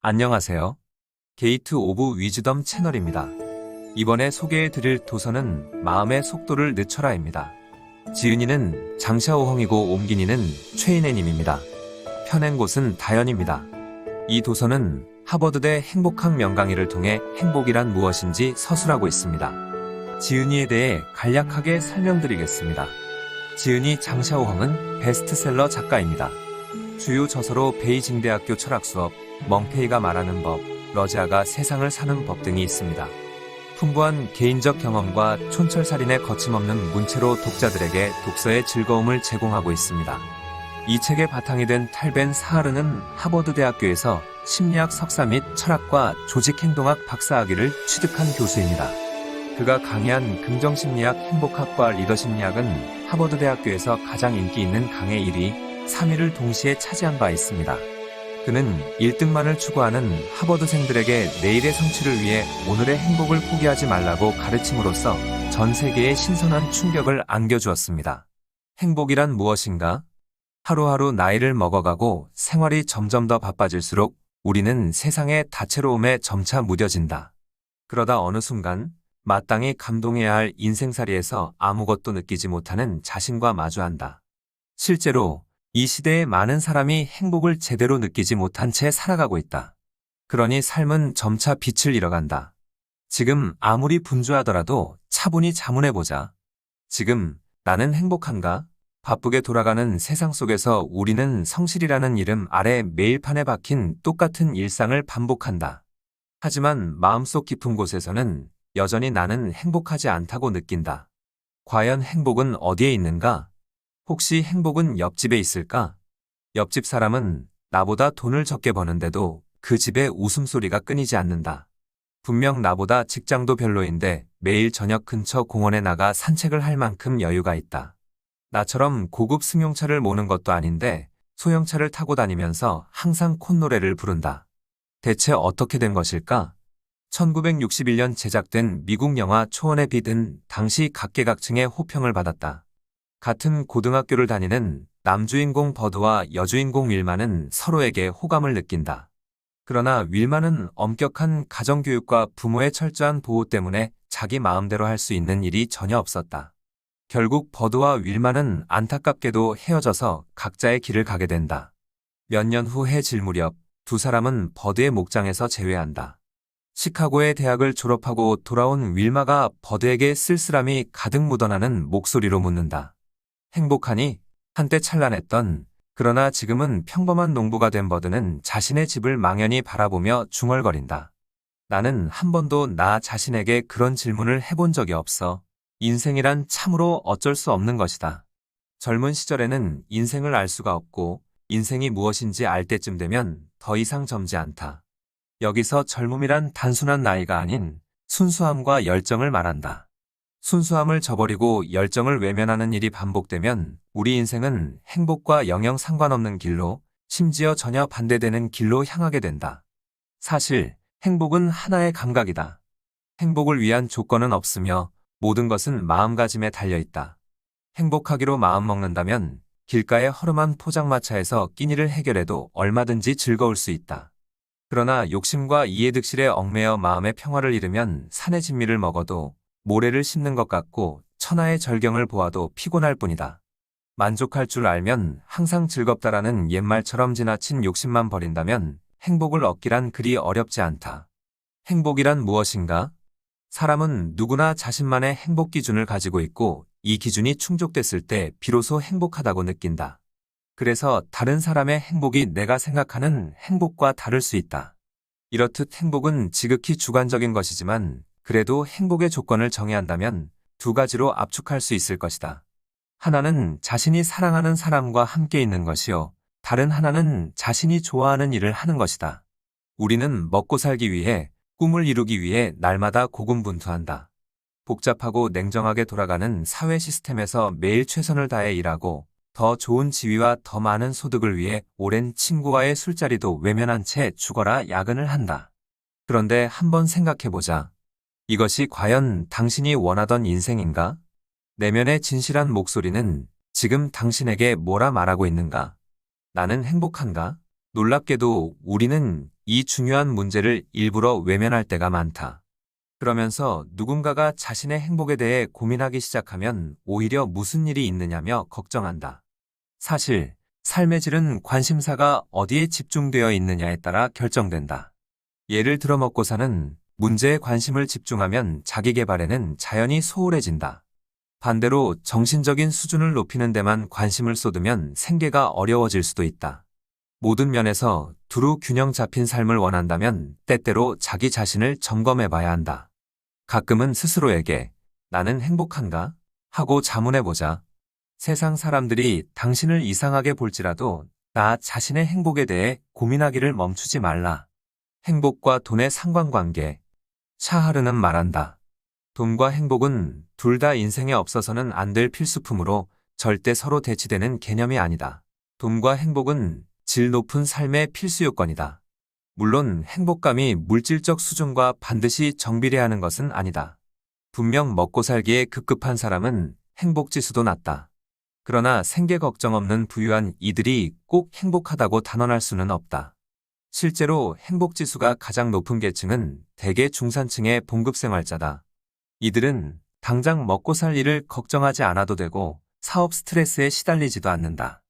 안녕하세요. 게이트 오브 위즈덤 채널입니다. 이번에 소개해드릴 도서는 마음의 속도를 늦춰라입니다. 지은이는 장샤오헝이고 옮긴이는 최인혜님입니다. 펴낸 곳은 다연입니다. 이 도서는 하버드대 행복학 명강의를 통해 행복이란 무엇인지 서술하고 있습니다. 지은이에 대해 간략하게 설명드리겠습니다. 지은이 장샤오헝은 베스트셀러 작가입니다. 주요 저서로 베이징 대학교 철학 수업, 멍페이가 말하는 법, 러지아가 세상을 사는 법 등이 있습니다. 풍부한 개인적 경험과 촌철살인의 거침없는 문체로 독자들에게 독서의 즐거움을 제공하고 있습니다. 이 책의 바탕이 된 탈벤 사하르는 하버드 대학교에서 심리학 석사 및 철학과 조직행동학 박사학위를 취득한 교수입니다. 그가 강의한 긍정심리학, 행복학과 리더심리학은 하버드 대학교에서 가장 인기 있는 강의 1위, 3위를 동시에 차지한 바 있습니다. 그는 1등만을 추구하는 하버드생들에게 내일의 성취를 위해 오늘의 행복을 포기하지 말라고 가르침으로써 전 세계에 신선한 충격을 안겨주었습니다. 행복이란 무엇인가? 하루하루 나이를 먹어가고 생활이 점점 더 바빠질수록 우리는 세상의 다채로움에 점차 무뎌진다. 그러다 어느 순간 마땅히 감동해야 할 인생살이에서 아무것도 느끼지 못하는 자신과 마주한다. 실제로 이 시대의 많은 사람이 행복을 제대로 느끼지 못한 채 살아가고 있다. 그러니 삶은 점차 빛을 잃어간다. 지금 아무리 분주하더라도 차분히 자문해보자. 지금 나는 행복한가? 바쁘게 돌아가는 세상 속에서 우리는 성실이라는 이름 아래 메일판에 박힌 똑같은 일상을 반복한다. 하지만 마음속 깊은 곳에서는 여전히 나는 행복하지 않다고 느낀다. 과연 행복은 어디에 있는가? 혹시 행복은 옆집에 있을까? 옆집 사람은 나보다 돈을 적게 버는데도 그 집의 웃음소리가 끊이지 않는다. 분명 나보다 직장도 별로인데 매일 저녁 근처 공원에 나가 산책을 할 만큼 여유가 있다. 나처럼 고급 승용차를 모는 것도 아닌데 소형차를 타고 다니면서 항상 콧노래를 부른다. 대체 어떻게 된 것일까? 1961년 제작된 미국 영화 초원의 빛은 당시 각계각층의 호평을 받았다. 같은 고등학교를 다니는 남주인공 버드와 여주인공 윌마는 서로에게 호감을 느낀다. 그러나 윌마는 엄격한 가정교육과 부모의 철저한 보호 때문에 자기 마음대로 할 수 있는 일이 전혀 없었다. 결국 버드와 윌마는 안타깝게도 헤어져서 각자의 길을 가게 된다. 몇 년 후 해질 무렵 두 사람은 버드의 목장에서 재회한다. 시카고의 대학을 졸업하고 돌아온 윌마가 버드에게 쓸쓸함이 가득 묻어나는 목소리로 묻는다. 행복하니? 한때 찬란했던, 그러나 지금은 평범한 농부가 된 버드는 자신의 집을 망연히 바라보며 중얼거린다. 나는 한 번도 나 자신에게 그런 질문을 해본 적이 없어. 인생이란 참으로 어쩔 수 없는 것이다. 젊은 시절에는 인생을 알 수가 없고 인생이 무엇인지 알 때쯤 되면 더 이상 젊지 않다. 여기서 젊음이란 단순한 나이가 아닌 순수함과 열정을 말한다. 순수함을 저버리고 열정을 외면하는 일이 반복되면 우리 인생은 행복과 영영 상관없는 길로, 심지어 전혀 반대되는 길로 향하게 된다. 사실 행복은 하나의 감각이다. 행복을 위한 조건은 없으며 모든 것은 마음가짐에 달려있다. 행복하기로 마음먹는다면 길가의 허름한 포장마차에서 끼니를 해결해도 얼마든지 즐거울 수 있다. 그러나 욕심과 이해득실에 얽매여 마음의 평화를 잃으면 산의 진미를 먹어도 모래를 씹는 것 같고 천하의 절경을 보아도 피곤할 뿐이다. 만족할 줄 알면 항상 즐겁다라는 옛말처럼 지나친 욕심만 버린다면 행복을 얻기란 그리 어렵지 않다. 행복이란 무엇인가? 사람은 누구나 자신만의 행복 기준을 가지고 있고 이 기준이 충족됐을 때 비로소 행복하다고 느낀다. 그래서 다른 사람의 행복이 내가 생각하는 행복과 다를 수 있다. 이렇듯 행복은 지극히 주관적인 것이지만 그래도 행복의 조건을 정의한다면 두 가지로 압축할 수 있을 것이다. 하나는 자신이 사랑하는 사람과 함께 있는 것이요. 다른 하나는 자신이 좋아하는 일을 하는 것이다. 우리는 먹고 살기 위해, 꿈을 이루기 위해 날마다 고군분투한다. 복잡하고 냉정하게 돌아가는 사회 시스템에서 매일 최선을 다해 일하고 더 좋은 지위와 더 많은 소득을 위해 오랜 친구와의 술자리도 외면한 채 죽어라 야근을 한다. 그런데 한번 생각해보자. 이것이 과연 당신이 원하던 인생인가? 내면의 진실한 목소리는 지금 당신에게 뭐라 말하고 있는가? 나는 행복한가? 놀랍게도 우리는 이 중요한 문제를 일부러 외면할 때가 많다. 그러면서 누군가가 자신의 행복에 대해 고민하기 시작하면 오히려 무슨 일이 있느냐며 걱정한다. 사실, 삶의 질은 관심사가 어디에 집중되어 있느냐에 따라 결정된다. 예를 들어 먹고 사는 문제에 관심을 집중하면 자기 개발에는 자연히 소홀해진다. 반대로 정신적인 수준을 높이는 데만 관심을 쏟으면 생계가 어려워질 수도 있다. 모든 면에서 두루 균형 잡힌 삶을 원한다면 때때로 자기 자신을 점검해 봐야 한다. 가끔은 스스로에게 나는 행복한가? 하고 자문해 보자. 세상 사람들이 당신을 이상하게 볼지라도 나 자신의 행복에 대해 고민하기를 멈추지 말라. 행복과 돈의 상관관계. 차하르는 말한다. 돈과 행복은 둘 다 인생에 없어서는 안 될 필수품으로 절대 서로 대치되는 개념이 아니다. 돈과 행복은 질 높은 삶의 필수 요건이다. 물론 행복감이 물질적 수준과 반드시 정비례하는 것은 아니다. 분명 먹고 살기에 급급한 사람은 행복지수도 낮다. 그러나 생계 걱정 없는 부유한 이들이 꼭 행복하다고 단언할 수는 없다. 실제로 행복지수가 가장 높은 계층은 대개 중산층의 봉급생활자다. 이들은 당장 먹고 살 일을 걱정하지 않아도 되고 사업 스트레스에 시달리지도 않는다.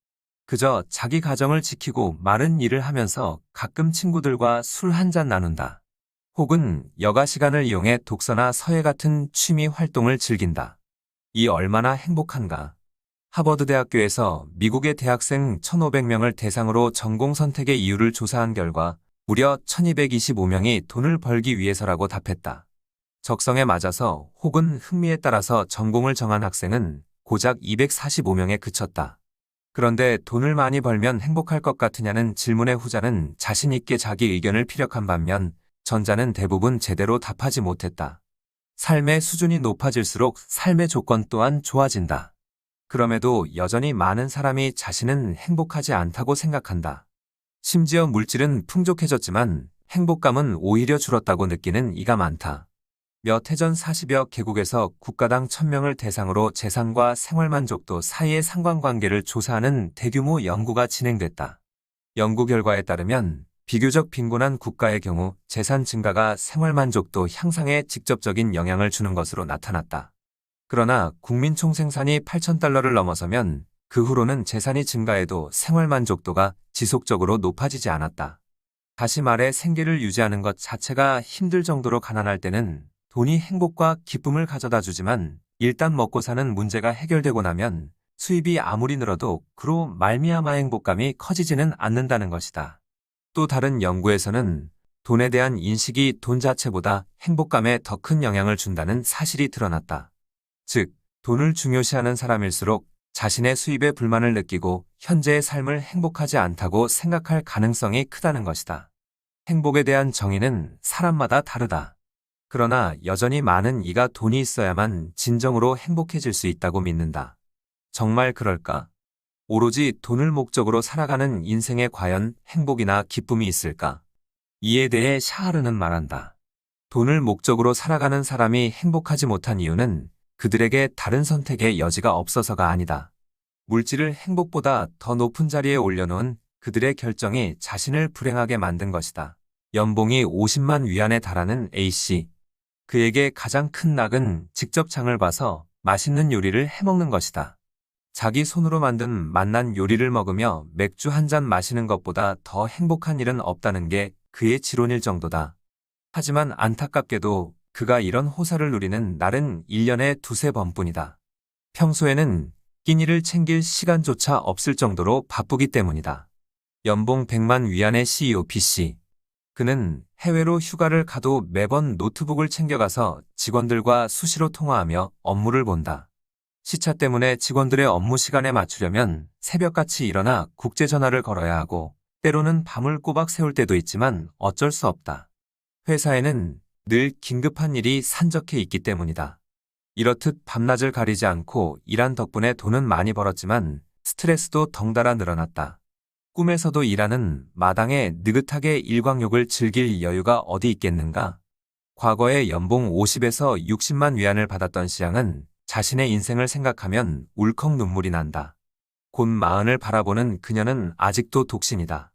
그저 자기 가정을 지키고 마른 일을 하면서 가끔 친구들과 술 한 잔 나눈다. 혹은 여가 시간을 이용해 독서나 서예 같은 취미 활동을 즐긴다. 이 얼마나 행복한가. 하버드 대학교에서 미국의 대학생 1,500명을 대상으로 전공 선택의 이유를 조사한 결과 무려 1,225명이 돈을 벌기 위해서라고 답했다. 적성에 맞아서 혹은 흥미에 따라서 전공을 정한 학생은 고작 245명에 그쳤다. 그런데 돈을 많이 벌면 행복할 것 같으냐는 질문의 후자는 자신 있게 자기 의견을 피력한 반면 전자는 대부분 제대로 답하지 못했다. 삶의 수준이 높아질수록 삶의 조건 또한 좋아진다. 그럼에도 여전히 많은 사람이 자신은 행복하지 않다고 생각한다. 심지어 물질은 풍족해졌지만 행복감은 오히려 줄었다고 느끼는 이가 많다. 몇 해 전 40여 개국에서 국가당 1,000명을 대상으로 재산과 생활만족도 사이의 상관관계를 조사하는 대규모 연구가 진행됐다. 연구 결과에 따르면 비교적 빈곤한 국가의 경우 재산 증가가 생활만족도 향상에 직접적인 영향을 주는 것으로 나타났다. 그러나 국민 총생산이 8,000달러를 넘어서면 그 후로는 재산이 증가해도 생활만족도가 지속적으로 높아지지 않았다. 다시 말해 생계를 유지하는 것 자체가 힘들 정도로 가난할 때는 돈이 행복과 기쁨을 가져다 주지만 일단 먹고 사는 문제가 해결되고 나면 수입이 아무리 늘어도 그로 말미암아 행복감이 커지지는 않는다는 것이다. 또 다른 연구에서는 돈에 대한 인식이 돈 자체보다 행복감에 더 큰 영향을 준다는 사실이 드러났다. 즉, 돈을 중요시하는 사람일수록 자신의 수입에 불만을 느끼고 현재의 삶을 행복하지 않다고 생각할 가능성이 크다는 것이다. 행복에 대한 정의는 사람마다 다르다. 그러나 여전히 많은 이가 돈이 있어야만 진정으로 행복해질 수 있다고 믿는다. 정말 그럴까? 오로지 돈을 목적으로 살아가는 인생에 과연 행복이나 기쁨이 있을까? 이에 대해 샤하르는 말한다. 돈을 목적으로 살아가는 사람이 행복하지 못한 이유는 그들에게 다른 선택의 여지가 없어서가 아니다. 물질을 행복보다 더 높은 자리에 올려놓은 그들의 결정이 자신을 불행하게 만든 것이다. 연봉이 50만 위안에 달하는 A씨. 그에게 가장 큰 낙은 직접 장을 봐서 맛있는 요리를 해먹는 것이다. 자기 손으로 만든 맛난 요리를 먹으며 맥주 한 잔 마시는 것보다 더 행복한 일은 없다는 게 그의 지론일 정도다. 하지만 안타깝게도 그가 이런 호사를 누리는 날은 1년에 두세 번뿐이다. 평소에는 끼니를 챙길 시간조차 없을 정도로 바쁘기 때문이다. 연봉 100만 위안의 CEO B씨. 그는 해외로 휴가를 가도 매번 노트북을 챙겨가서 직원들과 수시로 통화하며 업무를 본다. 시차 때문에 직원들의 업무 시간에 맞추려면 새벽같이 일어나 국제전화를 걸어야 하고 때로는 밤을 꼬박 새울 때도 있지만 어쩔 수 없다. 회사에는 늘 긴급한 일이 산적해 있기 때문이다. 이렇듯 밤낮을 가리지 않고 일한 덕분에 돈은 많이 벌었지만 스트레스도 덩달아 늘어났다. 꿈에서도 일하는 마당에 느긋하게 일광욕을 즐길 여유가 어디 있겠는가? 과거에 연봉 50에서 60만 위안을 받았던 시장은 자신의 인생을 생각하면 울컥 눈물이 난다. 곧 40을 바라보는 그녀는 아직도 독신이다.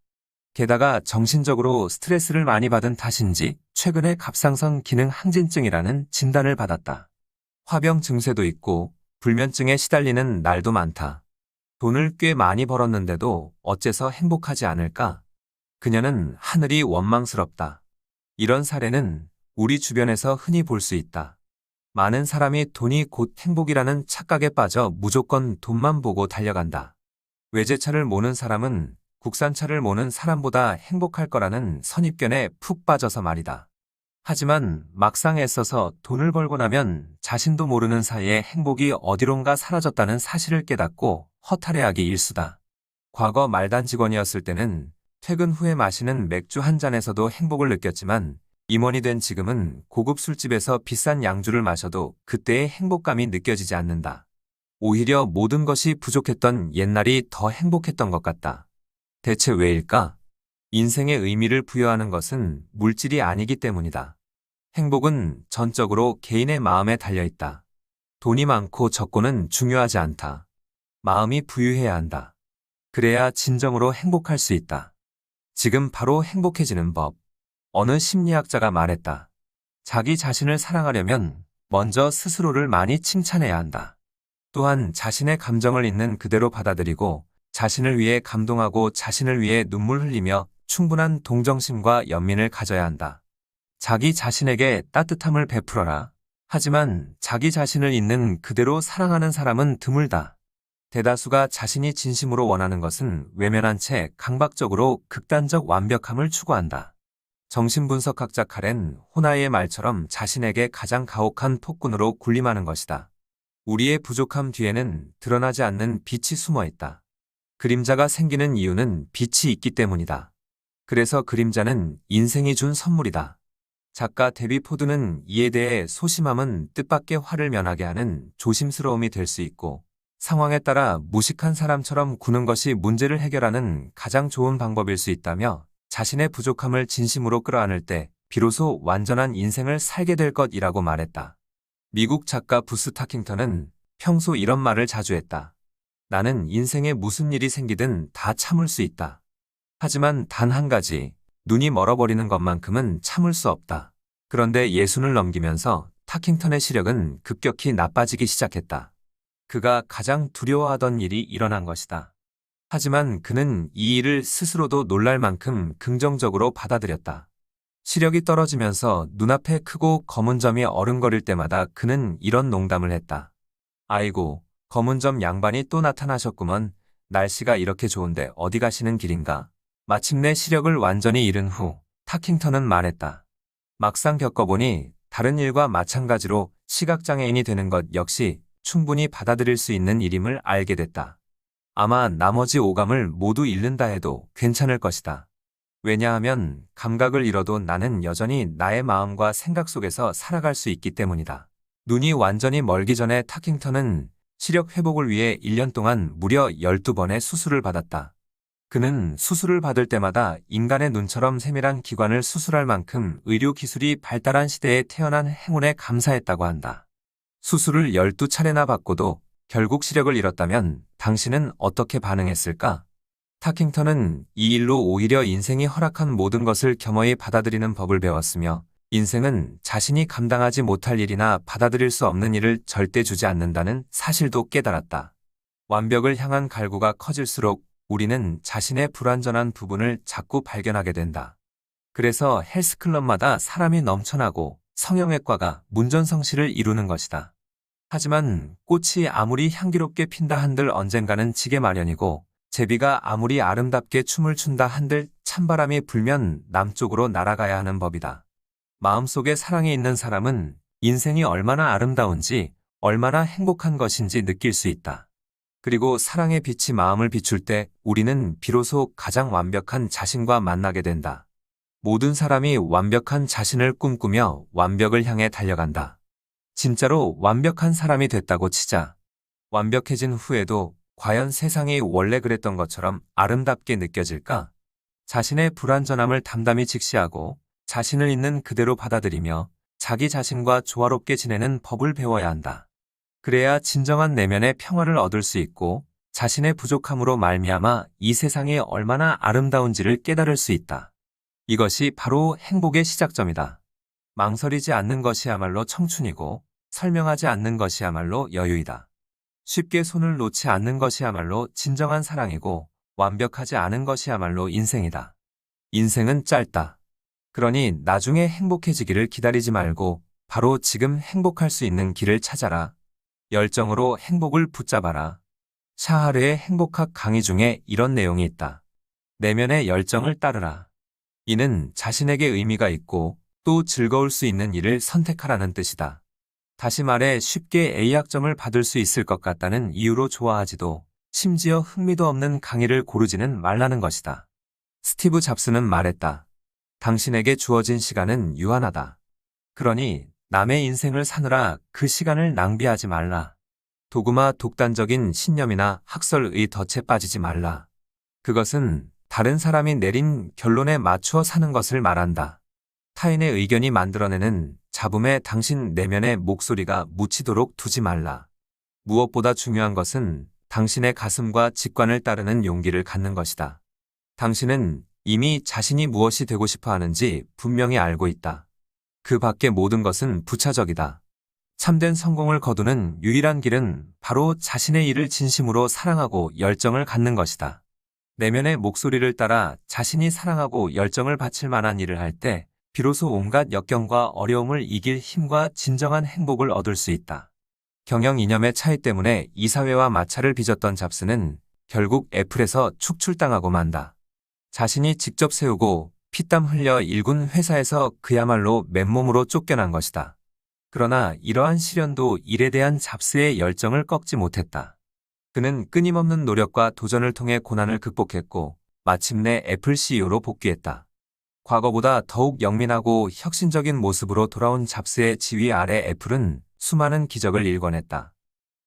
게다가 정신적으로 스트레스를 많이 받은 탓인지 최근에 갑상선 기능 항진증이라는 진단을 받았다. 화병 증세도 있고 불면증에 시달리는 날도 많다. 돈을 꽤 많이 벌었는데도 어째서 행복하지 않을까? 그녀는 하늘이 원망스럽다. 이런 사례는 우리 주변에서 흔히 볼 수 있다. 많은 사람이 돈이 곧 행복이라는 착각에 빠져 무조건 돈만 보고 달려간다. 외제차를 모는 사람은 국산차를 모는 사람보다 행복할 거라는 선입견에 푹 빠져서 말이다. 하지만 막상 애써서 돈을 벌고 나면 자신도 모르는 사이에 행복이 어디론가 사라졌다는 사실을 깨닫고 허탈해하기 일쑤다. 과거 말단 직원이었을 때는 퇴근 후에 마시는 맥주 한 잔에서도 행복을 느꼈지만 임원이 된 지금은 고급 술집에서 비싼 양주를 마셔도 그때의 행복감이 느껴지지 않는다. 오히려 모든 것이 부족했던 옛날이 더 행복했던 것 같다. 대체 왜일까? 인생의 의미를 부여하는 것은 물질이 아니기 때문이다. 행복은 전적으로 개인의 마음에 달려있다. 돈이 많고 적고는 중요하지 않다. 마음이 부유해야 한다. 그래야 진정으로 행복할 수 있다. 지금 바로 행복해지는 법. 어느 심리학자가 말했다. 자기 자신을 사랑하려면 먼저 스스로를 많이 칭찬해야 한다. 또한 자신의 감정을 있는 그대로 받아들이고 자신을 위해 감동하고 자신을 위해 눈물 흘리며 충분한 동정심과 연민을 가져야 한다. 자기 자신에게 따뜻함을 베풀어라. 하지만 자기 자신을 있는 그대로 사랑하는 사람은 드물다. 대다수가 자신이 진심으로 원하는 것은 외면한 채 강박적으로 극단적 완벽함을 추구한다. 정신분석학자 카렌 호나이의 말처럼 자신에게 가장 가혹한 폭군으로 군림하는 것이다. 우리의 부족함 뒤에는 드러나지 않는 빛이 숨어 있다. 그림자가 생기는 이유는 빛이 있기 때문이다. 그래서 그림자는 인생이 준 선물이다. 작가 데비 포드는 이에 대해 소심함은 뜻밖의 화를 면하게 하는 조심스러움이 될 수 있고 상황에 따라 무식한 사람처럼 구는 것이 문제를 해결하는 가장 좋은 방법일 수 있다며 자신의 부족함을 진심으로 끌어안을 때 비로소 완전한 인생을 살게 될 것이라고 말했다. 미국 작가 부스 타킹턴은 평소 이런 말을 자주 했다. 나는 인생에 무슨 일이 생기든 다 참을 수 있다. 하지만 단 한 가지, 눈이 멀어버리는 것만큼은 참을 수 없다. 그런데 60을 넘기면서 타킹턴의 시력은 급격히 나빠지기 시작했다. 그가 가장 두려워하던 일이 일어난 것이다. 하지만 그는 이 일을 스스로도 놀랄 만큼 긍정적으로 받아들였다. 시력이 떨어지면서 눈앞에 크고 검은 점이 어른거릴 때마다 그는 이런 농담을 했다. 아이고, 검은 점 양반이 또 나타나셨구먼. 날씨가 이렇게 좋은데 어디 가시는 길인가? 마침내 시력을 완전히 잃은 후 타킹턴은 말했다. 막상 겪어보니 다른 일과 마찬가지로 시각장애인이 되는 것 역시 충분히 받아들일 수 있는 일임을 알게 됐다. 아마 나머지 오감을 모두 잃는다 해도 괜찮을 것이다. 왜냐하면 감각을 잃어도 나는 여전히 나의 마음과 생각 속에서 살아갈 수 있기 때문이다. 눈이 완전히 멀기 전에 타킹턴은 시력 회복을 위해 1년 동안 무려 12번의 수술을 받았다. 그는 수술을 받을 때마다 인간의 눈처럼 세밀한 기관을 수술할 만큼 의료 기술이 발달한 시대에 태어난 행운에 감사했다고 한다. 수술을 12차례나 받고도 결국 시력을 잃었다면 당신은 어떻게 반응했을까? 타킹턴은 이 일로 오히려 인생이 허락한 모든 것을 겸허히 받아들이는 법을 배웠으며 인생은 자신이 감당하지 못할 일이나 받아들일 수 없는 일을 절대 주지 않는다는 사실도 깨달았다. 완벽을 향한 갈구가 커질수록 우리는 자신의 불완전한 부분을 자꾸 발견하게 된다. 그래서 헬스클럽마다 사람이 넘쳐나고 성형외과가 문전성시를 이루는 것이다. 하지만 꽃이 아무리 향기롭게 핀다 한들 언젠가는 지게 마련이고 제비가 아무리 아름답게 춤을 춘다 한들 찬바람이 불면 남쪽으로 날아가야 하는 법이다. 마음속에 사랑이 있는 사람은 인생이 얼마나 아름다운지 얼마나 행복한 것인지 느낄 수 있다. 그리고 사랑의 빛이 마음을 비출 때 우리는 비로소 가장 완벽한 자신과 만나게 된다. 모든 사람이 완벽한 자신을 꿈꾸며 완벽을 향해 달려간다. 진짜로 완벽한 사람이 됐다고 치자. 완벽해진 후에도 과연 세상이 원래 그랬던 것처럼 아름답게 느껴질까? 자신의 불완전함을 담담히 직시하고 자신을 있는 그대로 받아들이며 자기 자신과 조화롭게 지내는 법을 배워야 한다. 그래야 진정한 내면의 평화를 얻을 수 있고 자신의 부족함으로 말미암아 이 세상이 얼마나 아름다운지를 깨달을 수 있다. 이것이 바로 행복의 시작점이다. 망설이지 않는 것이야말로 청춘이고 설명하지 않는 것이야말로 여유이다. 쉽게 손을 놓지 않는 것이야말로 진정한 사랑이고 완벽하지 않은 것이야말로 인생이다. 인생은 짧다. 그러니 나중에 행복해지기를 기다리지 말고 바로 지금 행복할 수 있는 길을 찾아라. 열정으로 행복을 붙잡아라. 샤하르의 행복학 강의 중에 이런 내용이 있다. 내면의 열정을 따르라. 이는 자신에게 의미가 있고 또 즐거울 수 있는 일을 선택하라는 뜻이다. 다시 말해 쉽게 A학점을 받을 수 있을 것 같다는 이유로 좋아하지도 심지어 흥미도 없는 강의를 고르지는 말라는 것이다. 스티브 잡스는 말했다. 당신에게 주어진 시간은 유한하다. 그러니 남의 인생을 사느라 그 시간을 낭비하지 말라. 도구마 독단적인 신념이나 학설의 덫에 빠지지 말라. 그것은 다른 사람이 내린 결론에 맞추어 사는 것을 말한다. 타인의 의견이 만들어내는 잡음에 당신 내면의 목소리가 묻히도록 두지 말라. 무엇보다 중요한 것은 당신의 가슴과 직관을 따르는 용기를 갖는 것이다. 당신은 이미 자신이 무엇이 되고 싶어 하는지 분명히 알고 있다. 그 밖의 모든 것은 부차적이다. 참된 성공을 거두는 유일한 길은 바로 자신의 일을 진심으로 사랑하고 열정을 갖는 것이다. 내면의 목소리를 따라 자신이 사랑하고 열정을 바칠 만한 일을 할 때 비로소 온갖 역경과 어려움을 이길 힘과 진정한 행복을 얻을 수 있다. 경영 이념의 차이 때문에 이사회와 마찰을 빚었던 잡스는 결국 애플에서 축출당하고 만다. 자신이 직접 세우고 피땀 흘려 일군 회사에서 그야말로 맨몸으로 쫓겨난 것이다. 그러나 이러한 시련도 일에 대한 잡스의 열정을 꺾지 못했다. 그는 끊임없는 노력과 도전을 통해 고난을 극복했고 마침내 애플 CEO로 복귀했다. 과거보다 더욱 영민하고 혁신적인 모습으로 돌아온 잡스의 지휘 아래 애플은 수많은 기적을 일궈냈다.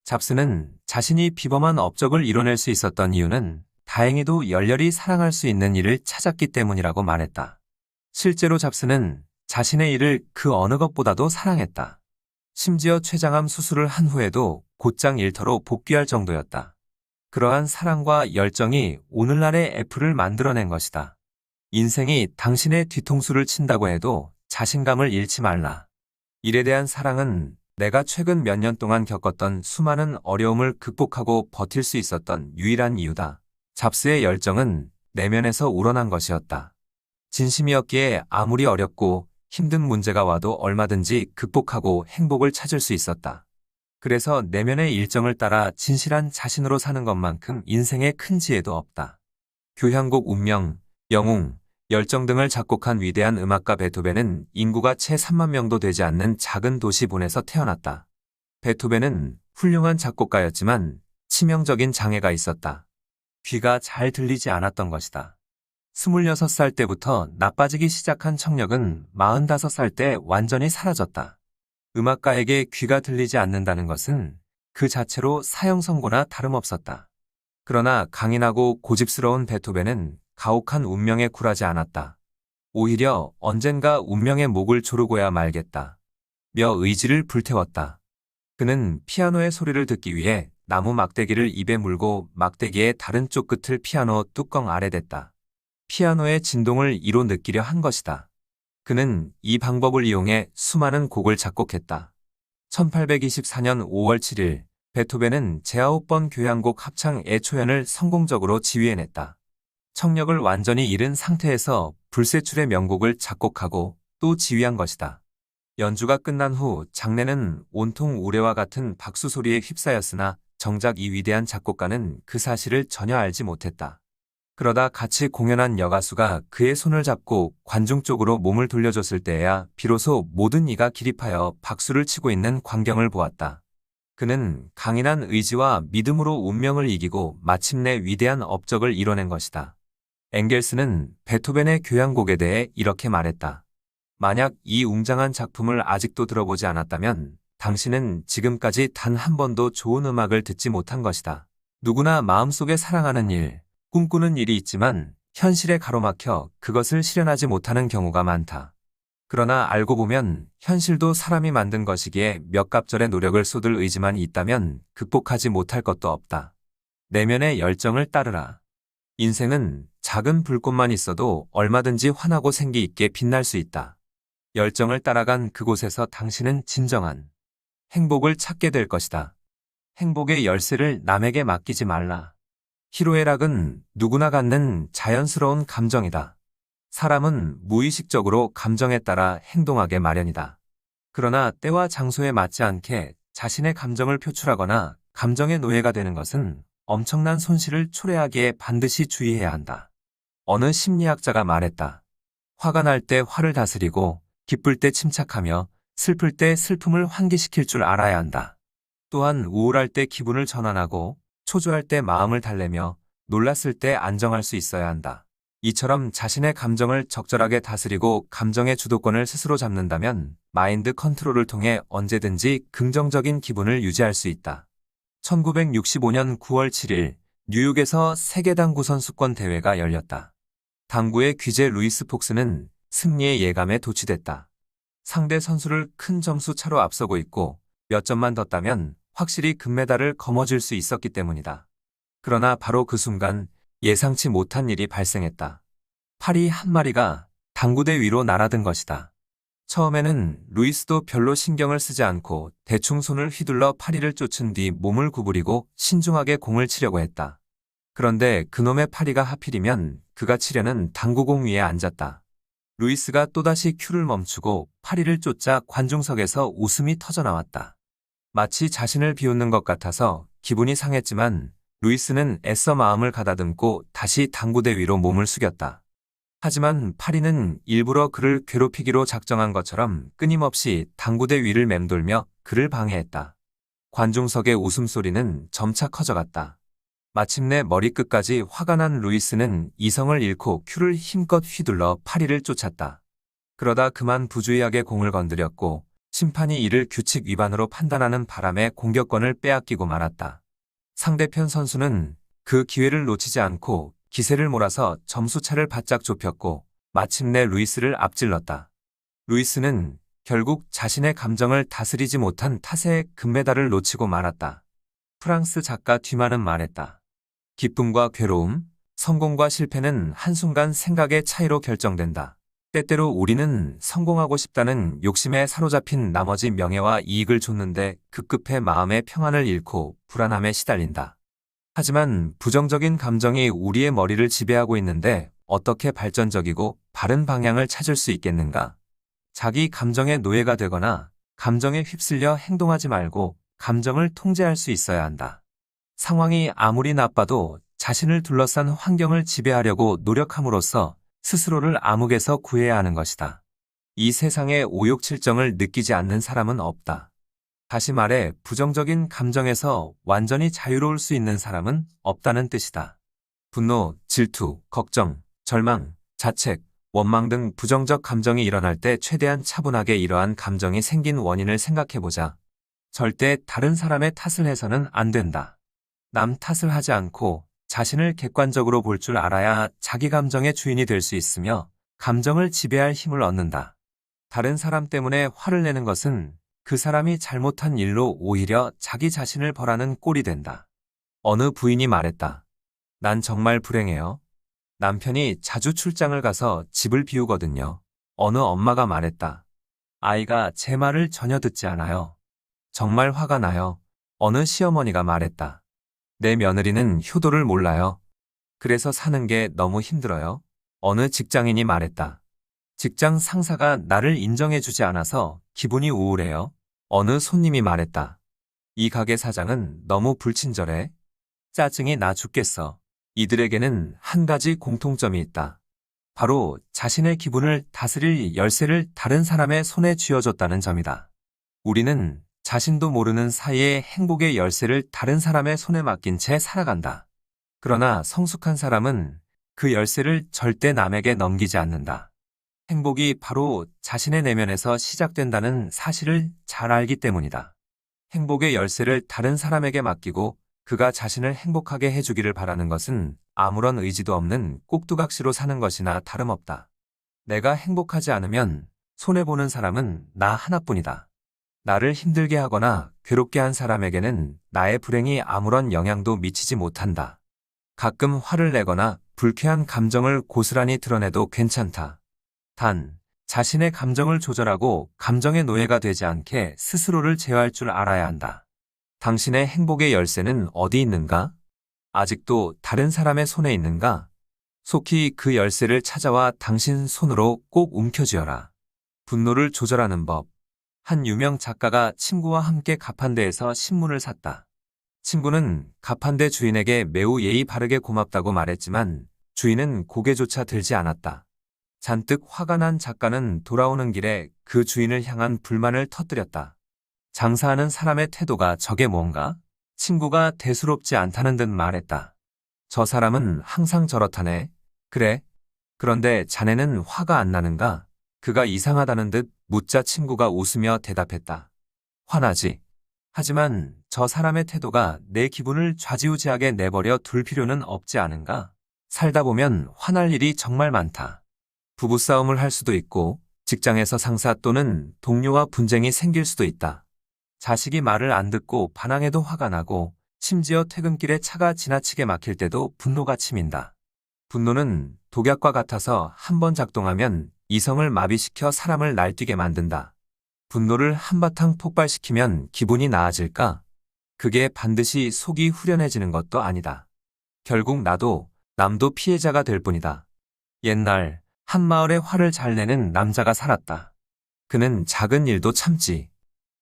잡스는 자신이 비범한 업적을 이뤄낼 수 있었던 이유는 다행히도 열렬히 사랑할 수 있는 일을 찾았기 때문이라고 말했다. 실제로 잡스는 자신의 일을 그 어느 것보다도 사랑했다. 심지어 췌장암 수술을 한 후에도 곧장 일터로 복귀할 정도였다. 그러한 사랑과 열정이 오늘날의 애플을 만들어낸 것이다. 인생이 당신의 뒤통수를 친다고 해도 자신감을 잃지 말라. 일에 대한 사랑은 내가 최근 몇 년 동안 겪었던 수많은 어려움을 극복하고 버틸 수 있었던 유일한 이유다. 잡스의 열정은 내면에서 우러난 것이었다. 진심이었기에 아무리 어렵고 힘든 문제가 와도 얼마든지 극복하고 행복을 찾을 수 있었다. 그래서 내면의 일정을 따라 진실한 자신으로 사는 것만큼 인생에 큰 지혜도 없다. 교향곡 운명, 영웅, 열정 등을 작곡한 위대한 음악가 베토벤은 인구가 채 3만 명도 되지 않는 작은 도시 본에서 태어났다. 베토벤은 훌륭한 작곡가였지만 치명적인 장애가 있었다. 귀가 잘 들리지 않았던 것이다. 26살 때부터 나빠지기 시작한 청력은 45살 때 완전히 사라졌다. 음악가에게 귀가 들리지 않는다는 것은 그 자체로 사형선고나 다름없었다. 그러나 강인하고 고집스러운 베토벤은 가혹한 운명에 굴하지 않았다. 오히려 언젠가 운명의 목을 조르고야 말겠다 며 의지를 불태웠다. 그는 피아노의 소리를 듣기 위해 나무 막대기를 입에 물고 막대기의 다른 쪽 끝을 피아노 뚜껑 아래 댔다. 피아노의 진동을 이로 느끼려 한 것이다. 그는 이 방법을 이용해 수많은 곡을 작곡했다. 1824년 5월 7일 베토벤은 제9번 교향곡 합창 애초연을 성공적으로 지휘해냈다. 청력을 완전히 잃은 상태에서 불세출의 명곡을 작곡하고 또 지휘한 것이다. 연주가 끝난 후 장내는 온통 우레와 같은 박수 소리에 휩싸였으나 정작 이 위대한 작곡가는 그 사실을 전혀 알지 못했다. 그러다 같이 공연한 여가수가 그의 손을 잡고 관중 쪽으로 몸을 돌려줬을 때에야 비로소 모든 이가 기립하여 박수를 치고 있는 광경을 보았다. 그는 강인한 의지와 믿음으로 운명을 이기고 마침내 위대한 업적을 이뤄낸 것이다. 엥겔스는 베토벤의 교향곡에 대해 이렇게 말했다. 만약 이 웅장한 작품을 아직도 들어보지 않았다면 당신은 지금까지 단 한 번도 좋은 음악을 듣지 못한 것이다. 누구나 마음속에 사랑하는 일, 꿈꾸는 일이 있지만 현실에 가로막혀 그것을 실현하지 못하는 경우가 많다. 그러나 알고 보면 현실도 사람이 만든 것이기에 몇 갑절의 노력을 쏟을 의지만 있다면 극복하지 못할 것도 없다. 내면의 열정을 따르라. 인생은 작은 불꽃만 있어도 얼마든지 환하고 생기 있게 빛날 수 있다. 열정을 따라간 그곳에서 당신은 진정한 행복을 찾게 될 것이다. 행복의 열쇠를 남에게 맡기지 말라. 희로애락은 누구나 갖는 자연스러운 감정이다. 사람은 무의식적으로 감정에 따라 행동하게 마련이다. 그러나 때와 장소에 맞지 않게 자신의 감정을 표출하거나 감정의 노예가 되는 것은 엄청난 손실을 초래하기에 반드시 주의해야 한다. 어느 심리학자가 말했다. 화가 날 때 화를 다스리고 기쁠 때 침착하며 슬플 때 슬픔을 환기시킬 줄 알아야 한다. 또한 우울할 때 기분을 전환하고 초조할 때 마음을 달래며 놀랐을 때 안정할 수 있어야 한다. 이처럼 자신의 감정을 적절하게 다스리고 감정의 주도권을 스스로 잡는다면 마인드 컨트롤을 통해 언제든지 긍정적인 기분을 유지할 수 있다. 1965년 9월 7일 뉴욕에서 세계 당구 선수권 대회가 열렸다. 당구의 귀재 루이스 폭스는 승리의 예감에 도취됐다. 상대 선수를 큰 점수 차로 앞서고 있고 몇 점만 더 따면 확실히 금메달을 거머쥘 수 있었기 때문이다. 그러나 바로 그 순간 예상치 못한 일이 발생했다. 파리 한 마리가 당구대 위로 날아든 것이다. 처음에는 루이스도 별로 신경을 쓰지 않고 대충 손을 휘둘러 파리를 쫓은 뒤 몸을 구부리고 신중하게 공을 치려고 했다. 그런데 그놈의 파리가 하필이면 그가 치려는 당구공 위에 앉았다. 루이스가 또다시 큐를 멈추고 파리를 쫓자 관중석에서 웃음이 터져나왔다. 마치 자신을 비웃는 것 같아서 기분이 상했지만 루이스는 애써 마음을 가다듬고 다시 당구대 위로 몸을 숙였다. 하지만 파리는 일부러 그를 괴롭히기로 작정한 것처럼 끊임없이 당구대 위를 맴돌며 그를 방해했다. 관중석의 웃음소리는 점차 커져갔다. 마침내 머리끝까지 화가 난 루이스는 이성을 잃고 큐를 힘껏 휘둘러 파리를 쫓았다. 그러다 그만 부주의하게 공을 건드렸고 심판이 이를 규칙 위반으로 판단하는 바람에 공격권을 빼앗기고 말았다. 상대편 선수는 그 기회를 놓치지 않고 기세를 몰아서 점수차를 바짝 좁혔고 마침내 루이스를 앞질렀다. 루이스는 결국 자신의 감정을 다스리지 못한 탓에 금메달을 놓치고 말았다. 프랑스 작가 듀마는 말했다. 기쁨과 괴로움, 성공과 실패는 한순간 생각의 차이로 결정된다. 때때로 우리는 성공하고 싶다는 욕심에 사로잡힌 나머지 명예와 이익을 좇는데 급급해 마음의 평안을 잃고 불안함에 시달린다. 하지만 부정적인 감정이 우리의 머리를 지배하고 있는데 어떻게 발전적이고 바른 방향을 찾을 수 있겠는가? 자기 감정의 노예가 되거나 감정에 휩쓸려 행동하지 말고 감정을 통제할 수 있어야 한다. 상황이 아무리 나빠도 자신을 둘러싼 환경을 지배하려고 노력함으로써 스스로를 암흑에서 구해야 하는 것이다. 이 세상에 오욕칠정을 느끼지 않는 사람은 없다. 다시 말해 부정적인 감정에서 완전히 자유로울 수 있는 사람은 없다는 뜻이다. 분노, 질투, 걱정, 절망, 자책, 원망 등 부정적 감정이 일어날 때 최대한 차분하게 이러한 감정이 생긴 원인을 생각해보자. 절대 다른 사람의 탓을 해서는 안 된다. 남 탓을 하지 않고 자신을 객관적으로 볼 줄 알아야 자기 감정의 주인이 될 수 있으며 감정을 지배할 힘을 얻는다. 다른 사람 때문에 화를 내는 것은 그 사람이 잘못한 일로 오히려 자기 자신을 벌하는 꼴이 된다. 어느 부인이 말했다. 난 정말 불행해요. 남편이 자주 출장을 가서 집을 비우거든요. 어느 엄마가 말했다. 아이가 제 말을 전혀 듣지 않아요. 정말 화가 나요. 어느 시어머니가 말했다. 내 며느리는 효도를 몰라요. 그래서 사는 게 너무 힘들어요. 어느 직장인이 말했다. 직장 상사가 나를 인정해주지 않아서 기분이 우울해요. 어느 손님이 말했다. 이 가게 사장은 너무 불친절해. 짜증이 나 죽겠어. 이들에게는 한 가지 공통점이 있다. 바로 자신의 기분을 다스릴 열쇠를 다른 사람의 손에 쥐어줬다는 점이다. 우리는 자신도 모르는 사이에 행복의 열쇠를 다른 사람의 손에 맡긴 채 살아간다. 그러나 성숙한 사람은 그 열쇠를 절대 남에게 넘기지 않는다. 행복이 바로 자신의 내면에서 시작된다는 사실을 잘 알기 때문이다. 행복의 열쇠를 다른 사람에게 맡기고 그가 자신을 행복하게 해주기를 바라는 것은 아무런 의지도 없는 꼭두각시로 사는 것이나 다름없다. 내가 행복하지 않으면 손해보는 사람은 나 하나뿐이다. 나를 힘들게 하거나 괴롭게 한 사람에게는 나의 불행이 아무런 영향도 미치지 못한다. 가끔 화를 내거나 불쾌한 감정을 고스란히 드러내도 괜찮다. 단, 자신의 감정을 조절하고 감정의 노예가 되지 않게 스스로를 제어할 줄 알아야 한다. 당신의 행복의 열쇠는 어디 있는가? 아직도 다른 사람의 손에 있는가? 속히 그 열쇠를 찾아와 당신 손으로 꼭 움켜쥐어라. 분노를 조절하는 법. 한 유명 작가가 친구와 함께 가판대에서 신문을 샀다. 친구는 가판대 주인에게 매우 예의 바르게 고맙다고 말했지만 주인은 고개조차 들지 않았다. 잔뜩 화가 난 작가는 돌아오는 길에 그 주인을 향한 불만을 터뜨렸다. 장사하는 사람의 태도가 저게 뭔가? 친구가 대수롭지 않다는 듯 말했다. 저 사람은 항상 저렇다네. 그래? 그런데 자네는 화가 안 나는가? 그가 이상하다는 듯 묻자 친구가 웃으며 대답했다. 화나지. 하지만 저 사람의 태도가 내 기분을 좌지우지하게 내버려 둘 필요는 없지 않은가? 살다 보면 화날 일이 정말 많다. 부부싸움을 할 수도 있고, 직장에서 상사 또는 동료와 분쟁이 생길 수도 있다. 자식이 말을 안 듣고 반항해도 화가 나고, 심지어 퇴근길에 차가 지나치게 막힐 때도 분노가 치민다. 분노는 독약과 같아서 한번 작동하면 이성을 마비시켜 사람을 날뛰게 만든다. 분노를 한바탕 폭발시키면 기분이 나아질까? 그게 반드시 속이 후련해지는 것도 아니다. 결국 나도 남도 피해자가 될 뿐이다. 옛날 한 마을에 화를 잘 내는 남자가 살았다. 그는 작은 일도 참지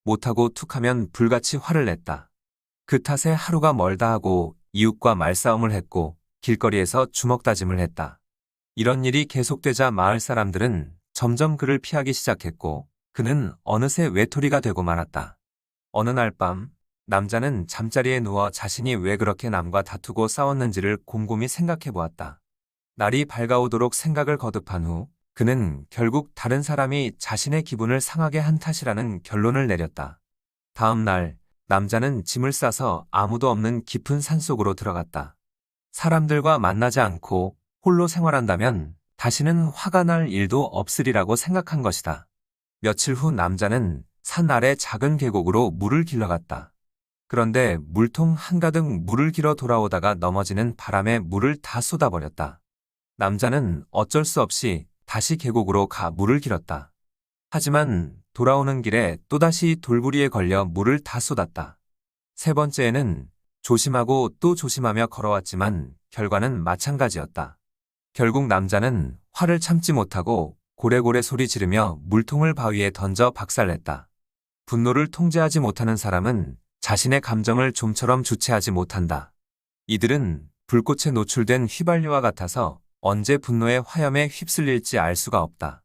못하고 툭하면 불같이 화를 냈다. 그 탓에 하루가 멀다 하고 이웃과 말싸움을 했고 길거리에서 주먹다짐을 했다. 이런 일이 계속되자 마을 사람들은 점점 그를 피하기 시작했고 그는 어느새 외톨이가 되고 말았다. 어느 날 밤 남자는 잠자리에 누워 자신이 왜 그렇게 남과 다투고 싸웠는지를 곰곰이 생각해 보았다. 날이 밝아오도록 생각을 거듭한 후 그는 결국 다른 사람이 자신의 기분을 상하게 한 탓이라는 결론을 내렸다. 다음 날 남자는 짐을 싸서 아무도 없는 깊은 산속으로 들어갔다. 사람들과 만나지 않고 홀로 생활한다면 다시는 화가 날 일도 없으리라고 생각한 것이다. 며칠 후 남자는 산 아래 작은 계곡으로 물을 길러갔다. 그런데 물통 한가득 물을 길어 돌아오다가 넘어지는 바람에 물을 다 쏟아버렸다. 남자는 어쩔 수 없이 다시 계곡으로 가 물을 길었다. 하지만 돌아오는 길에 또다시 돌부리에 걸려 물을 다 쏟았다. 세 번째에는 조심하고 또 조심하며 걸어왔지만 결과는 마찬가지였다. 결국 남자는 화를 참지 못하고 고래고래 소리 지르며 물통을 바위에 던져 박살냈다. 분노를 통제하지 못하는 사람은 자신의 감정을 좀처럼 주체하지 못한다. 이들은 불꽃에 노출된 휘발유와 같아서 언제 분노의 화염에 휩쓸릴지 알 수가 없다.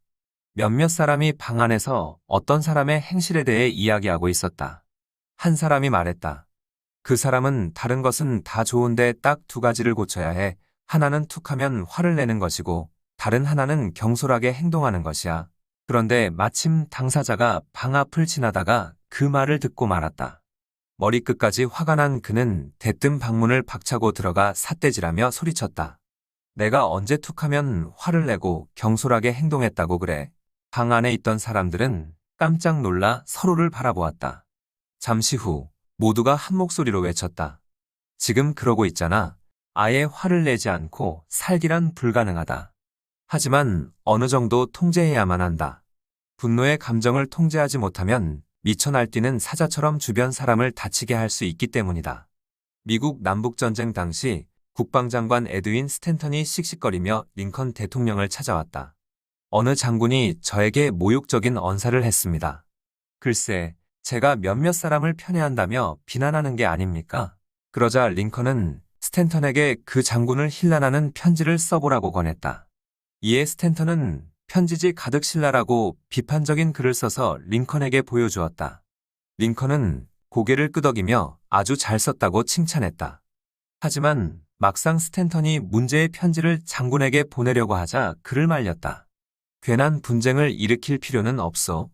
몇몇 사람이 방 안에서 어떤 사람의 행실에 대해 이야기하고 있었다. 한 사람이 말했다. 그 사람은 다른 것은 다 좋은데 딱 두 가지를 고쳐야 해. 하나는 툭하면 화를 내는 것이고 다른 하나는 경솔하게 행동하는 것이야. 그런데 마침 당사자가 방 앞을 지나다가 그 말을 듣고 말았다. 머리끝까지 화가 난 그는 대뜸 방문을 박차고 들어가 삿대질하며 소리쳤다. 내가 언제 툭하면 화를 내고 경솔하게 행동했다고 그래? 방 안에 있던 사람들은 깜짝 놀라 서로를 바라보았다. 잠시 후 모두가 한 목소리로 외쳤다. 지금 그러고 있잖아. 아예 화를 내지 않고 살기란 불가능하다. 하지만 어느 정도 통제해야만 한다. 분노의 감정을 통제하지 못하면 미쳐 날뛰는 사자처럼 주변 사람을 다치게 할 수 있기 때문이다. 미국 남북전쟁 당시 국방장관 에드윈 스탠턴이 씩씩거리며 링컨 대통령을 찾아왔다. 어느 장군이 저에게 모욕적인 언사를 했습니다. 글쎄, 제가 몇몇 사람을 편애한다며 비난하는 게 아닙니까? 그러자 링컨은 스탠턴에게 그 장군을 힐난하는 편지를 써보라고 권했다. 이에 스탠턴은 편지지 가득 실라라고 비판적인 글을 써서 링컨에게 보여주었다. 링컨은 고개를 끄덕이며 아주 잘 썼다고 칭찬했다. 하지만 막상 스탠턴이 문제의 편지를 장군에게 보내려고 하자 그를 말렸다. 괜한 분쟁을 일으킬 필요는 없어.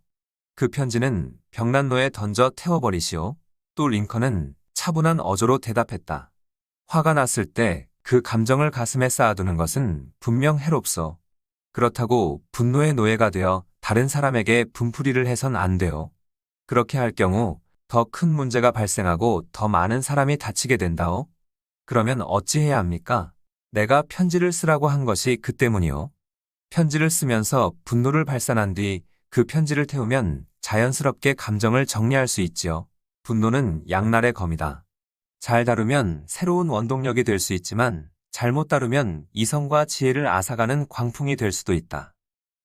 그 편지는 벽난로에 던져 태워버리시오. 또 링컨은 차분한 어조로 대답했다. 화가 났을 때 그 감정을 가슴에 쌓아두는 것은 분명 해롭소. 그렇다고 분노의 노예가 되어 다른 사람에게 분풀이를 해선 안 돼요. 그렇게 할 경우 더 큰 문제가 발생하고 더 많은 사람이 다치게 된다오. 그러면 어찌해야 합니까? 내가 편지를 쓰라고 한 것이 그 때문이오. 편지를 쓰면서 분노를 발산한 뒤 그 편지를 태우면 자연스럽게 감정을 정리할 수 있지요. 분노는 양날의 검이다. 잘 다루면 새로운 원동력이 될 수 있지만 잘못 다루면 이성과 지혜를 앗아가는 광풍이 될 수도 있다.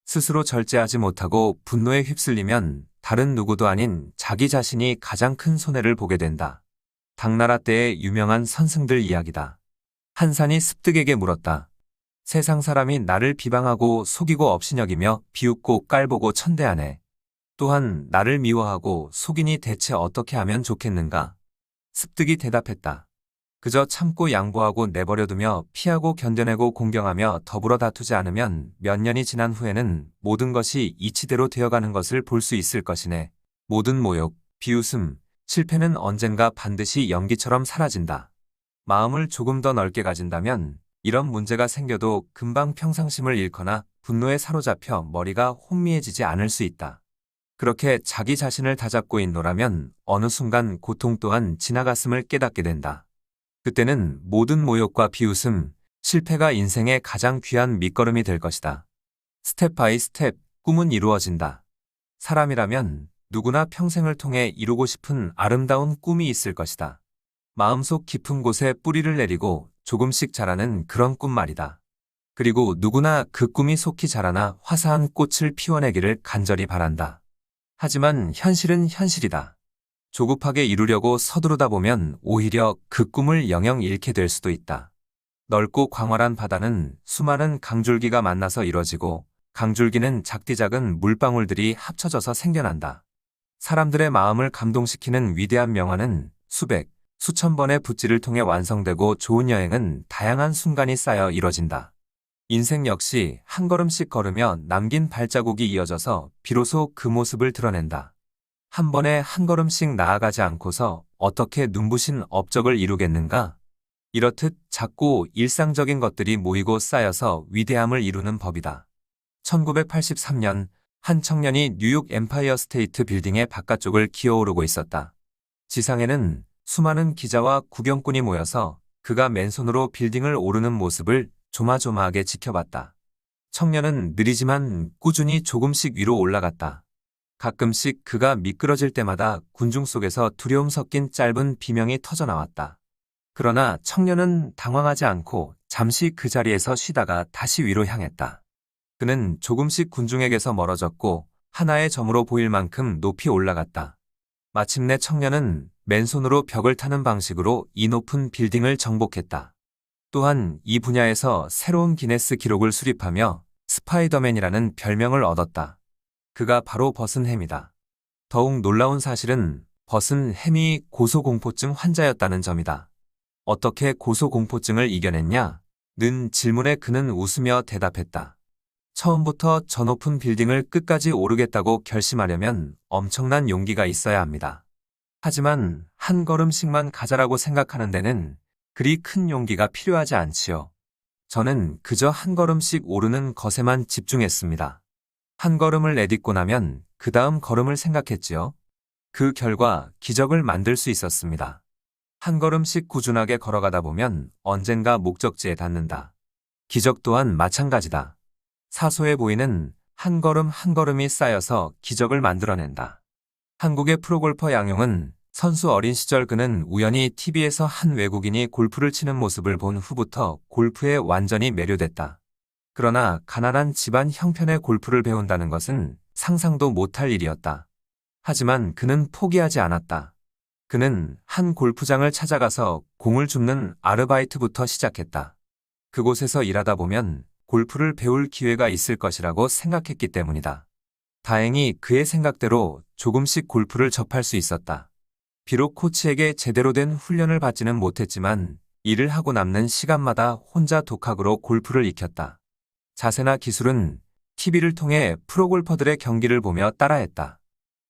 스스로 절제하지 못하고 분노에 휩쓸리면 다른 누구도 아닌 자기 자신이 가장 큰 손해를 보게 된다. 당나라 때의 유명한 선승들 이야기다. 한산이 습득에게 물었다. 세상 사람이 나를 비방하고 속이고 업신여기며 비웃고 깔보고 천대하네. 또한 나를 미워하고 속이니 대체 어떻게 하면 좋겠는가? 습득이 대답했다. 그저 참고 양보하고 내버려두며 피하고 견뎌내고 공경하며 더불어 다투지 않으면 몇 년이 지난 후에는 모든 것이 이치대로 되어가는 것을 볼 수 있을 것이네. 모든 모욕, 비웃음, 실패는 언젠가 반드시 연기처럼 사라진다. 마음을 조금 더 넓게 가진다면 이런 문제가 생겨도 금방 평상심을 잃거나 분노에 사로잡혀 머리가 혼미해지지 않을 수 있다. 그렇게 자기 자신을 다잡고 있노라면 어느 순간 고통 또한 지나갔음을 깨닫게 된다. 그때는 모든 모욕과 비웃음, 실패가 인생의 가장 귀한 밑거름이 될 것이다. 스텝 바이 스텝, 꿈은 이루어진다. 사람이라면 누구나 평생을 통해 이루고 싶은 아름다운 꿈이 있을 것이다. 마음속 깊은 곳에 뿌리를 내리고 조금씩 자라는 그런 꿈 말이다. 그리고 누구나 그 꿈이 속히 자라나 화사한 꽃을 피워내기를 간절히 바란다. 하지만 현실은 현실이다. 조급하게 이루려고 서두르다 보면 오히려 그 꿈을 영영 잃게 될 수도 있다. 넓고 광활한 바다는 수많은 강줄기가 만나서 이뤄지고 강줄기는 작디작은 물방울들이 합쳐져서 생겨난다. 사람들의 마음을 감동시키는 위대한 명화는 수백, 수천 번의 붓질을 통해 완성되고 좋은 여행은 다양한 순간이 쌓여 이뤄진다. 인생 역시 한 걸음씩 걸으며 남긴 발자국이 이어져서 비로소 그 모습을 드러낸다. 한 번에 한 걸음씩 나아가지 않고서 어떻게 눈부신 업적을 이루겠는가? 이렇듯 작고 일상적인 것들이 모이고 쌓여서 위대함을 이루는 법이다. 1983년 한 청년이 뉴욕 엠파이어 스테이트 빌딩의 바깥쪽을 기어오르고 있었다. 지상에는 수많은 기자와 구경꾼이 모여서 그가 맨손으로 빌딩을 오르는 모습을 조마조마하게 지켜봤다. 청년은 느리지만 꾸준히 조금씩 위로 올라갔다. 가끔씩 그가 미끄러질 때마다 군중 속에서 두려움 섞인 짧은 비명이 터져나왔다. 그러나 청년은 당황하지 않고 잠시 그 자리에서 쉬다가 다시 위로 향했다. 그는 조금씩 군중에게서 멀어졌고 하나의 점으로 보일 만큼 높이 올라갔다. 마침내 청년은 맨손으로 벽을 타는 방식으로 이 높은 빌딩을 정복했다. 또한 이 분야에서 새로운 기네스 기록을 수립하며 스파이더맨이라는 별명을 얻었다. 그가 바로 버슨 햄이다. 더욱 놀라운 사실은 버슨 햄이 고소공포증 환자였다는 점이다. 어떻게 고소공포증을 이겨냈냐? 는 질문에 그는 웃으며 대답했다. 처음부터 저 높은 빌딩을 끝까지 오르겠다고 결심하려면 엄청난 용기가 있어야 합니다. 하지만 한 걸음씩만 가자라고 생각하는 데는 그리 큰 용기가 필요하지 않지요. 저는 그저 한 걸음씩 오르는 것에만 집중했습니다. 한 걸음을 내딛고 나면 그 다음 걸음을 생각했지요. 그 결과 기적을 만들 수 있었습니다. 한 걸음씩 꾸준하게 걸어가다 보면 언젠가 목적지에 닿는다. 기적 또한 마찬가지다. 사소해 보이는 한 걸음 한 걸음이 쌓여서 기적을 만들어낸다. 한국의 프로골퍼 양용은 선수 어린 시절 그는 우연히 TV에서 한 외국인이 골프를 치는 모습을 본 후부터 골프에 완전히 매료됐다. 그러나 가난한 집안 형편의 골프를 배운다는 것은 상상도 못할 일이었다. 하지만 그는 포기하지 않았다. 그는 한 골프장을 찾아가서 공을 줍는 아르바이트부터 시작했다. 그곳에서 일하다 보면 골프를 배울 기회가 있을 것이라고 생각했기 때문이다. 다행히 그의 생각대로 조금씩 골프를 접할 수 있었다. 비록 코치에게 제대로 된 훈련을 받지는 못했지만 일을 하고 남는 시간마다 혼자 독학으로 골프를 익혔다. 자세나 기술은 TV를 통해 프로골퍼들의 경기를 보며 따라했다.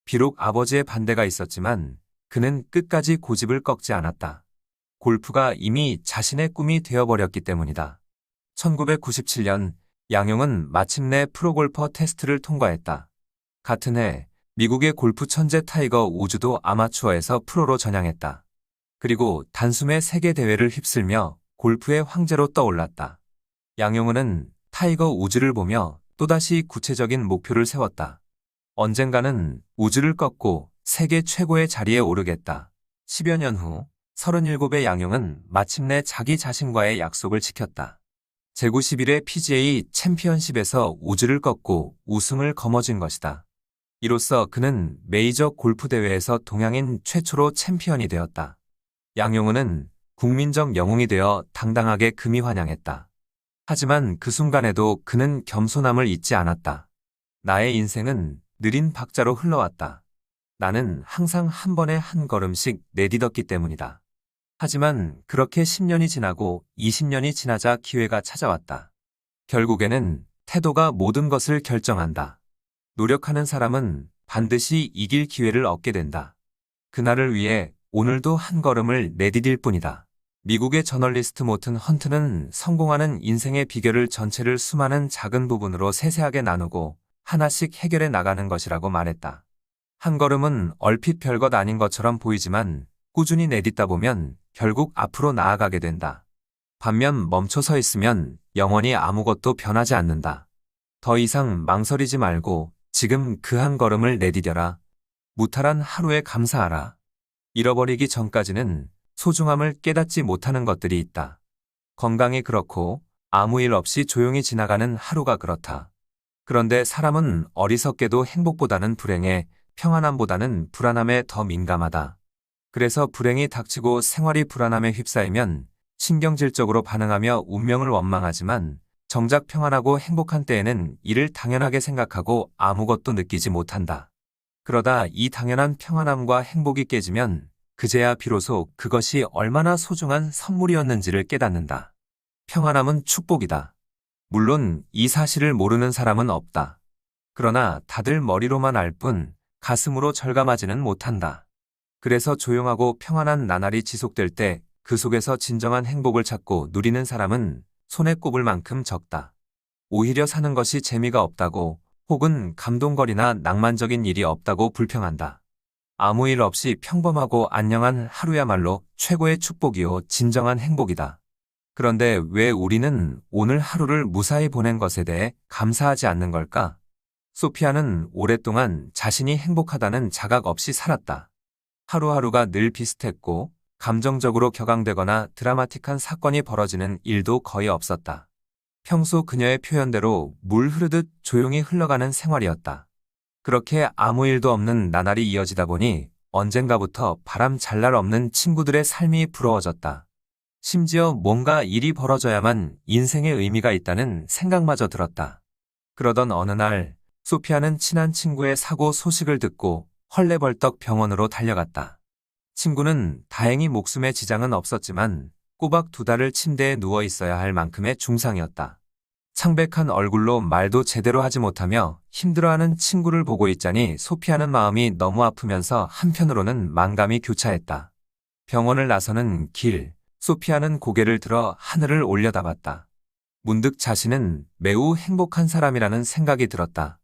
비록 아버지의 반대가 있었지만 그는 끝까지 고집을 꺾지 않았다. 골프가 이미 자신의 꿈이 되어버렸기 때문이다. 1997년 양용은 마침내 프로골퍼 테스트를 통과했다. 같은 해 미국의 골프 천재 타이거 우즈도 아마추어에서 프로로 전향했다. 그리고 단숨에 세계 대회를 휩쓸며 골프의 황제로 떠올랐다. 양용은은 타이거 우즈를 보며 또다시 구체적인 목표를 세웠다. 언젠가는 우즈를 꺾고 세계 최고의 자리에 오르겠다. 10여 년 후 37의 양용은 마침내 자기 자신과의 약속을 지켰다. 제91회 PGA 챔피언십에서 우즈를 꺾고 우승을 거머쥔 것이다. 이로써 그는 메이저 골프 대회에서 동양인 최초로 챔피언이 되었다. 양용은은 국민적 영웅이 되어 당당하게 금이 환영했다. 하지만 그 순간에도 그는 겸손함을 잊지 않았다. 나의 인생은 느린 박자로 흘러왔다. 나는 항상 한 번에 한 걸음씩 내딛었기 때문이다. 하지만 그렇게 10년이 지나고 20년이 지나자 기회가 찾아왔다. 결국에는 태도가 모든 것을 결정한다. 노력하는 사람은 반드시 이길 기회를 얻게 된다. 그날을 위해 오늘도 한 걸음을 내디딜 뿐이다. 미국의 저널리스트 모튼 헌트는 성공하는 인생의 비결을 전체를 수많은 작은 부분으로 세세하게 나누고 하나씩 해결해 나가는 것이라고 말했다. 한 걸음은 얼핏 별것 아닌 것처럼 보이지만 꾸준히 내딛다 보면 결국 앞으로 나아가게 된다. 반면 멈춰 서 있으면 영원히 아무것도 변하지 않는다. 더 이상 망설이지 말고 지금 그 한 걸음을 내디뎌라. 무탈한 하루에 감사하라. 잃어버리기 전까지는 소중함을 깨닫지 못하는 것들이 있다. 건강이 그렇고 아무 일 없이 조용히 지나가는 하루가 그렇다. 그런데 사람은 어리석게도 행복보다는 불행에, 평안함보다는 불안함에 더 민감하다. 그래서 불행이 닥치고 생활이 불안함에 휩싸이면 신경질적으로 반응하며 운명을 원망하지만 정작 평안하고 행복한 때에는 이를 당연하게 생각하고 아무것도 느끼지 못한다. 그러다 이 당연한 평안함과 행복이 깨지면 그제야 비로소 그것이 얼마나 소중한 선물이었는지를 깨닫는다. 평안함은 축복이다. 물론 이 사실을 모르는 사람은 없다. 그러나 다들 머리로만 알 뿐 가슴으로 절감하지는 못한다. 그래서 조용하고 평안한 나날이 지속될 때 그 속에서 진정한 행복을 찾고 누리는 사람은 손에 꼽을 만큼 적다. 오히려 사는 것이 재미가 없다고 혹은 감동거리나 낭만적인 일이 없다고 불평한다. 아무 일 없이 평범하고 안녕한 하루야말로 최고의 축복이요 진정한 행복이다. 그런데 왜 우리는 오늘 하루를 무사히 보낸 것에 대해 감사하지 않는 걸까? 소피아는 오랫동안 자신이 행복하다는 자각 없이 살았다. 하루하루가 늘 비슷했고 감정적으로 격앙되거나 드라마틱한 사건이 벌어지는 일도 거의 없었다. 평소 그녀의 표현대로 물 흐르듯 조용히 흘러가는 생활이었다. 그렇게 아무 일도 없는 나날이 이어지다 보니 언젠가부터 바람 잘 날 없는 친구들의 삶이 부러워졌다. 심지어 뭔가 일이 벌어져야만 인생의 의미가 있다는 생각마저 들었다. 그러던 어느 날 소피아는 친한 친구의 사고 소식을 듣고 헐레벌떡 병원으로 달려갔다. 친구는 다행히 목숨에 지장은 없었지만 꼬박 2달을 침대에 누워 있어야 할 만큼의 중상이었다. 창백한 얼굴로 말도 제대로 하지 못하며 힘들어하는 친구를 보고 있자니 소피아는 마음이 너무 아프면서 한편으로는 만감이 교차했다. 병원을 나서는 길, 소피아는 고개를 들어 하늘을 올려다봤다. 문득 자신은 매우 행복한 사람이라는 생각이 들었다.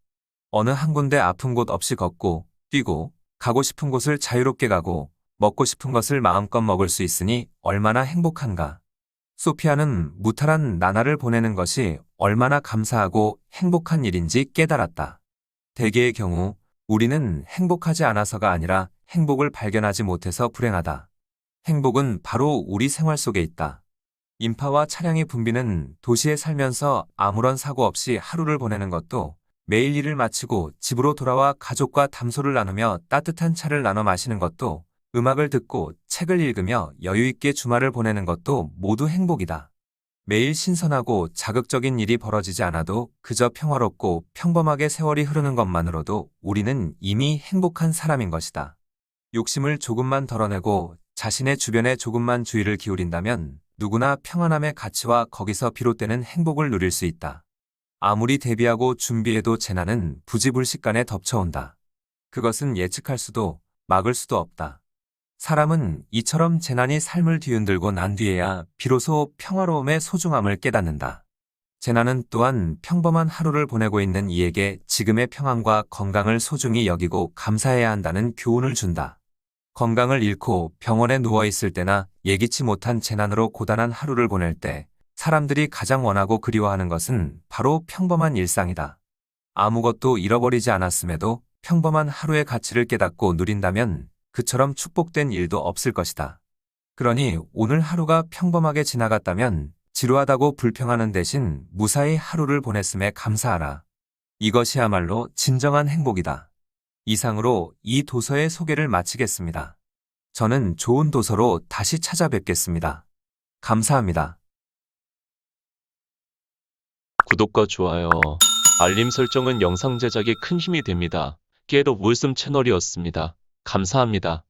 어느 한 군데 아픈 곳 없이 걷고, 뛰고, 가고 싶은 곳을 자유롭게 가고, 먹고 싶은 것을 마음껏 먹을 수 있으니 얼마나 행복한가. 소피아는 무탈한 나날을 보내는 것이 얼마나 감사하고 행복한 일인지 깨달았다. 대개의 경우 우리는 행복하지 않아서가 아니라 행복을 발견하지 못해서 불행하다. 행복은 바로 우리 생활 속에 있다. 인파와 차량이 붐비는 도시에 살면서 아무런 사고 없이 하루를 보내는 것도, 매일 일을 마치고 집으로 돌아와 가족과 담소를 나누며 따뜻한 차를 나눠 마시는 것도, 음악을 듣고 책을 읽으며 여유있게 주말을 보내는 것도 모두 행복이다. 매일 신선하고 자극적인 일이 벌어지지 않아도 그저 평화롭고 평범하게 세월이 흐르는 것만으로도 우리는 이미 행복한 사람인 것이다. 욕심을 조금만 덜어내고 자신의 주변에 조금만 주의를 기울인다면 누구나 평안함의 가치와 거기서 비롯되는 행복을 누릴 수 있다. 아무리 대비하고 준비해도 재난은 부지불식간에 덮쳐온다. 그것은 예측할 수도 막을 수도 없다. 사람은 이처럼 재난이 삶을 뒤흔들고 난 뒤에야 비로소 평화로움의 소중함을 깨닫는다. 재나는 또한 평범한 하루를 보내고 있는 이에게 지금의 평안과 건강을 소중히 여기고 감사해야 한다는 교훈을 준다. 건강을 잃고 병원에 누워 있을 때나 예기치 못한 재난으로 고단한 하루를 보낼 때 사람들이 가장 원하고 그리워하는 것은 바로 평범한 일상이다. 아무것도 잃어버리지 않았음에도 평범한 하루의 가치를 깨닫고 누린다면 그처럼 축복된 일도 없을 것이다. 그러니 오늘 하루가 평범하게 지나갔다면 지루하다고 불평하는 대신 무사히 하루를 보냈음에 감사하라. 이것이야말로 진정한 행복이다. 이상으로 이 도서의 소개를 마치겠습니다. 저는 좋은 도서로 다시 찾아뵙겠습니다. 감사합니다. 구독과 좋아요, 알림 설정은 영상 제작에 큰 힘이 됩니다. 깨로 물씀 채널이었습니다. 감사합니다.